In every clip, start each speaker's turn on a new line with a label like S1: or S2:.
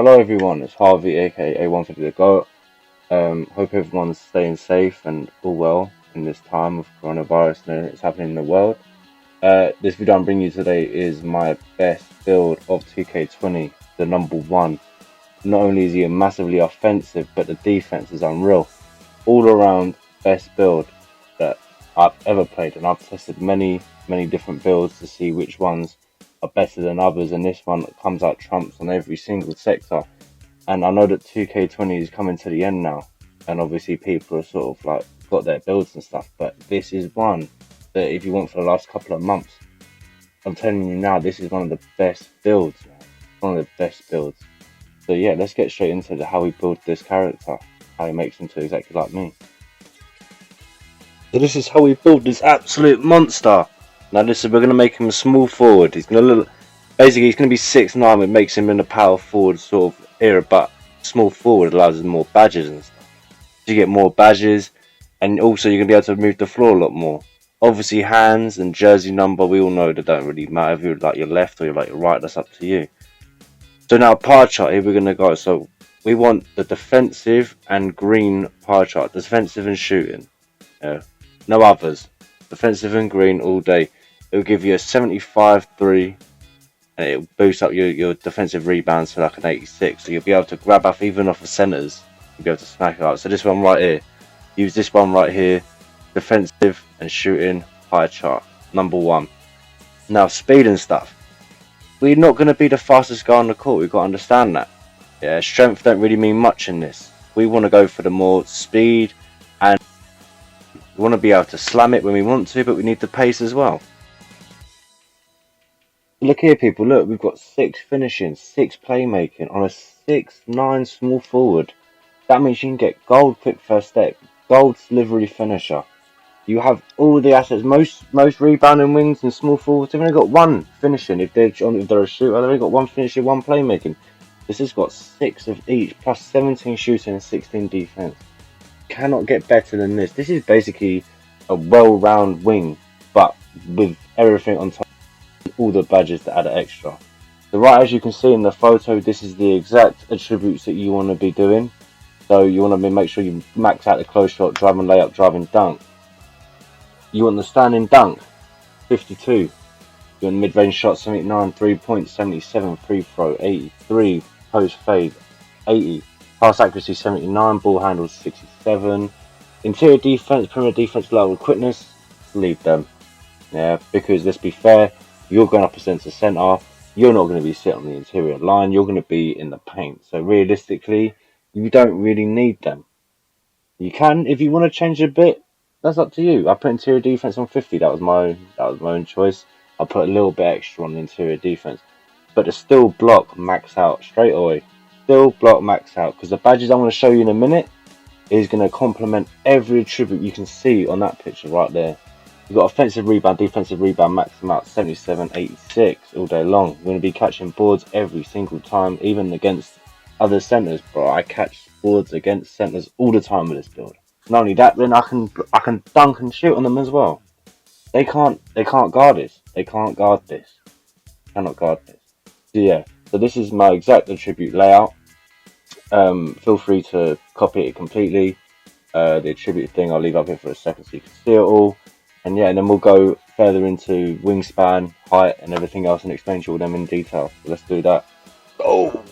S1: Hello everyone, it's Harvey aka 150 the GOAT. Hope everyone's staying safe and all well in this time of coronavirus and it's happening in the world. This video I'm bringing you today is my best build of 2K20, the number one. Not only is he massively offensive, but the defense is unreal. All around best build that I've ever played, and I've tested many different builds to see which ones are better than others, and this one comes out trumps on every single sector. And I know that 2K20 is coming to the end now, and obviously people are sort of like got their builds and stuff, but this is one that if you want for the last couple of months, I'm telling you now, this is one of the best builds, man. One of the best builds. So yeah, let's get straight into how we build this character, how he makes him to exactly like me. So this is how we build this absolute monster. Now we're going to make him a small forward. He's going to basically he's going to be 6'9", which makes him in the power forward sort of era, but small forward allows him more badges and stuff. So you get more badges, and also you're going to be able to move the floor a lot more. Obviously hands and jersey number, we all know that don't really matter if you're like your left or you're like your right, that's up to you. So now pie chart, here we're going to go. So we want the defensive and green pie chart, defensive and shooting. No others. Defensive and green all day. It'll give you a 75-3 and it'll boost up your defensive rebounds to like an 86. So you'll be able to grab up even off the centers. You'll be able to smack it up. So this one right here. Use this one right here. Defensive and shooting pie chart. Number one. Now speed and stuff. We're not going to be the fastest guy on the court. We've got to understand that. Yeah, strength don't really mean much in this. We want to go for the more speed, and we want to be able to slam it when we want to, but we need the pace as well. Look here, people. Look, we've got 6 finishing, 6 playmaking on a 6'9" small forward. That means you can get gold quick first step, gold delivery finisher. You have all the assets. Most rebounding wings and small forwards, they've only got 1 finishing. If they're a shooter, they've only got 1 finishing, 1 playmaking. This has got 6 of each, plus 17 shooting and 16 defense. Cannot get better than this. This is basically a well-round wing, but with everything on top, all the badges to add an extra. So right, as you can see in the photo, this is the exact attributes that you want to be doing. So you want to make sure you max out the close shot, driving layup, driving dunk. You want the standing dunk, 52. You want mid-range shot, 79. 3-point, 77. Free throw, 83. Post fade, 80. Pass accuracy, 79. Ball handle, 67. Interior defense, perimeter defense, level quickness, leave them. Yeah, because let's be fair, you're going up against the center. You're not going to be sitting on the interior line. You're going to be in the paint. So realistically, you don't really need them. You can, if you want to change a bit, that's up to you. I put interior defense on 50. That was my own choice. I put a little bit extra on the interior defense, but to still block max out straight away. Still block max out, because the badges I'm going to show you in a minute is going to complement every attribute you can see on that picture right there. You've got offensive rebound, defensive rebound, max them out 77, 86 all day long. You're going to be catching boards every single time, even against other centers, bro. I catch boards against centers all the time with this build. Not only that, then I can dunk and shoot on them as well. They can't guard this. They can't guard this. Cannot guard this. So yeah, so this is my exact attribute layout. Feel free to copy it completely. The attribute thing I'll leave up here for a second so you can see it all. And yeah, and then we'll go further into wingspan, height, and everything else, and explain to you all them in detail. So let's do that. Oh.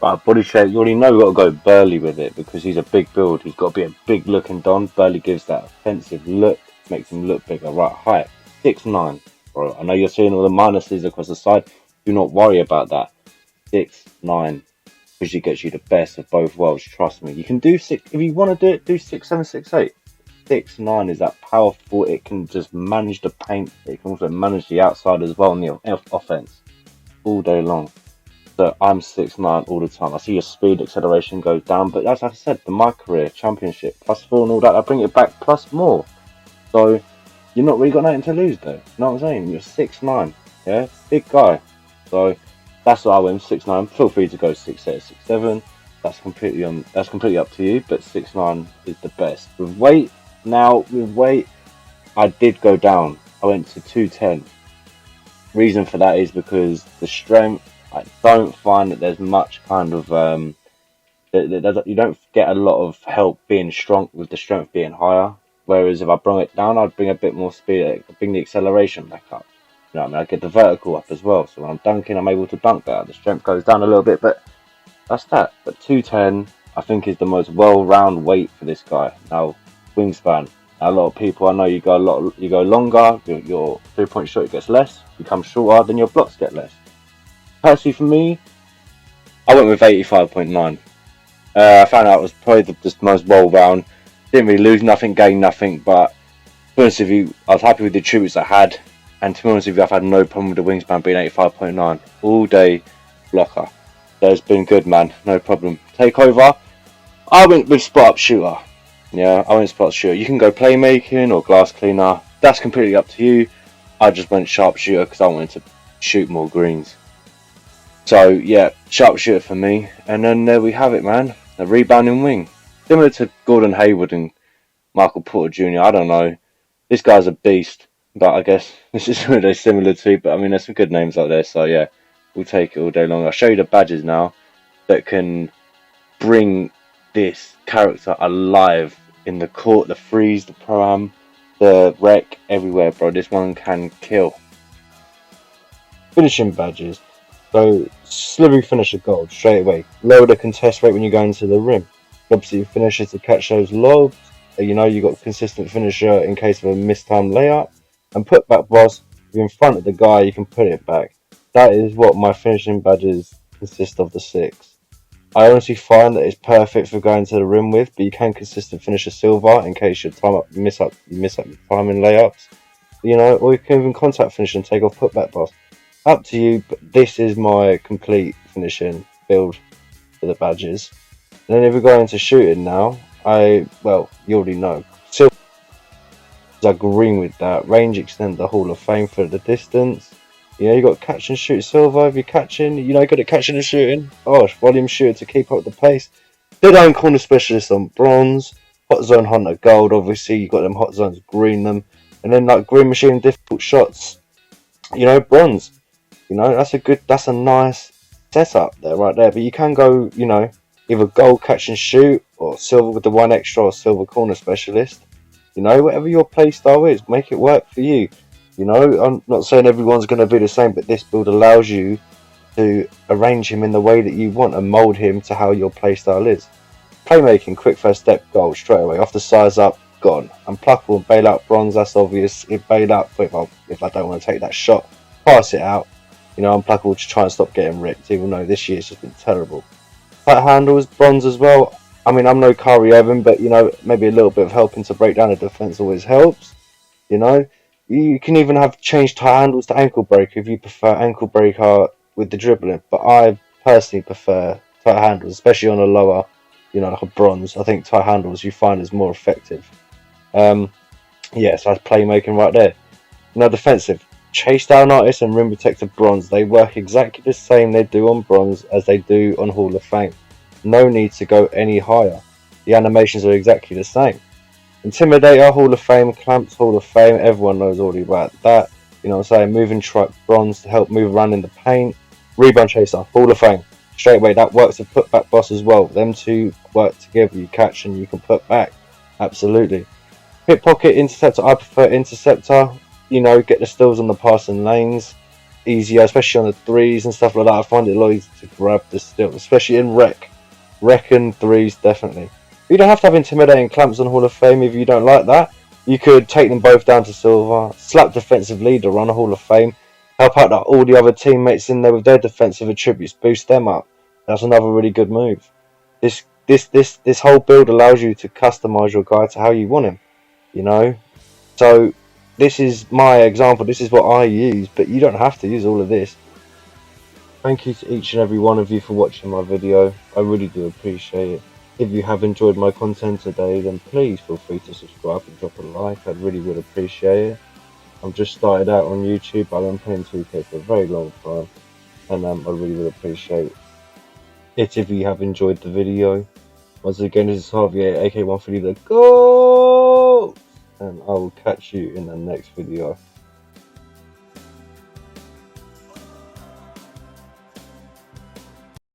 S1: Right, body shape, you already know we've got to go Burley with it because he's a big build. He's got to be a big looking Don. Burley gives that offensive look, makes him look bigger. Right, height, 6'9", bro. I know you're seeing all the minuses across the side. Do not worry about that. 6'9", because it gets you the best of both worlds. Trust me. You can do 6, if you want to do it, do 6'7", 6'8". 6'9" is that powerful. It can just manage the paint. It can also manage the outside as well on the offense all day long. So I'm 6'9" all the time. I see your speed acceleration goes down, but as I said, my career championship +4 and all that, I bring it back plus more. So you're not really got nothing to lose though. You know what I'm saying? You're 6'9", yeah, big guy. So that's what I went 6'9". Feel free to go 6'8", 6'7". That's completely up to you. But 6'9" is the best. With weight, I did go down. I went to 210. Reason for that is because the strength I don't find that there's much kind of you don't get a lot of help being strong with the strength being higher. Whereas if I bring it down, I'd bring a bit more speed, bring the acceleration back up. You know what I mean? I get the vertical up as well. So when I'm dunking, I'm able to dunk better. The strength goes down a little bit, but that's that. But 210, I think, is the most well-round weight for this guy. Now, wingspan. Now, a lot of people, I know you go longer. Your 3-point shot gets less. You come shorter, then your blocks get less. Personally, for me, I went with 85.9. I found out it was probably the most well-round. Didn't really lose nothing, gain nothing, but to be honest with you, I was happy with the attributes I had, and to be honest with you, I've had no problem with the wingspan being 85.9. All day blocker. So it's been good, man. No problem. Takeover, I went with spot-up shooter. Yeah, I went spot-up shooter. You can go playmaking or glass cleaner. That's completely up to you. I just went sharpshooter because I wanted to shoot more greens. So yeah, sharpshooter for me. And then there we have it, man. A rebounding wing. Similar to Gordon Hayward and Michael Porter Jr. I don't know. This guy's a beast. But I guess this is what they're similar to. But I mean, there's some good names out there. So yeah, we'll take it all day long. I'll show you the badges now that can bring this character alive in the court, the freeze, the pro-am, the rec, everywhere, bro. This one can kill. Finishing badges. So, slivery finisher gold, straight away. Lower the contest rate when you go into the rim. Obviously, finishes to catch those lobs. You know, you got consistent finisher in case of a mistimed layup. And putback boss, if you're in front of the guy, you can put it back. That is what my finishing badges consist of, the 6. I honestly find that it's perfect for going to the rim with, but you can consistent finish a silver in case you miss up your timing layups. You know, or you can even contact finish and take off putback boss. Up to you, but this is my complete finishing build for the badges. And then if we go into shooting now, you already know. Silver, I green with that. Range extend the Hall of Fame for the distance. You know, you got catch and shoot silver if you're catching. You know, good at catching and shooting. Volume shooter to keep up the pace. Dead Eye corner specialist on bronze. Hot zone hunter gold. Obviously, you got them hot zones, green them, and then like green machine difficult shots. You know, bronze. You know, that's a nice setup there, right there. But you can go, you know, either gold catch and shoot or silver with the 1 extra or silver corner specialist. You know, whatever your play style is, make it work for you. You know, I'm not saying everyone's going to be the same, but this build allows you to arrange him in the way that you want and mold him to how your play style is. Playmaking, quick first step, gold straight away. Off the size up, gone. Unpluckable and bailout bronze, that's obvious. If bailout, if I don't want to take that shot, pass it out. You know, unpluckable to try and stop getting ripped, even though this year's just been terrible. Tight handles, bronze as well. I mean, I'm no Kyrie Evan, but, you know, maybe a little bit of helping to break down the defense always helps. You know, you can even have changed tight handles to ankle breaker if you prefer ankle breaker with the dribbling. But I personally prefer tight handles, especially on a lower, you know, like a bronze. I think tight handles you find is more effective. So that's playmaking right there. Now, defensive. Chase down artists and rim protector bronze, they work exactly the same they do on bronze as they do on Hall of Fame. No need to go any higher. The animations are exactly the same. Intimidator, Hall of Fame. Clamps, Hall of Fame. Everyone knows already about that. You know what I'm saying? Moving truck, bronze to help move around in the paint. Rebound chaser, Hall of Fame. Straight away, that works with putback boss as well. Them two work together. You catch and you can put back. Absolutely. Pickpocket, interceptor. I prefer interceptor. You know, get the steals on the passing lanes easier, especially on the threes and stuff like that. I find it a lot easier to grab the steal, especially in rec and threes, definitely. You don't have to have intimidating clamps on Hall of Fame if you don't like that. You could take them both down to silver, slap defensive leader on a Hall of Fame, help out all the other teammates in there with their defensive attributes, boost them up. That's another really good move. This whole build allows you to customize your guy to how you want him, you know. So this is my example, this is what I use, but you don't have to use all of this. Thank you to each and every one of you for watching my video. I really do appreciate it. If you have enjoyed my content today, then please feel free to subscribe and drop a like. I really would appreciate it. I've just started out on YouTube. I've been playing 2K for a very long time, and I really would appreciate it if you have enjoyed the video. Once again, this is Javier, AK130 the GOAT! And I will catch you in the next video.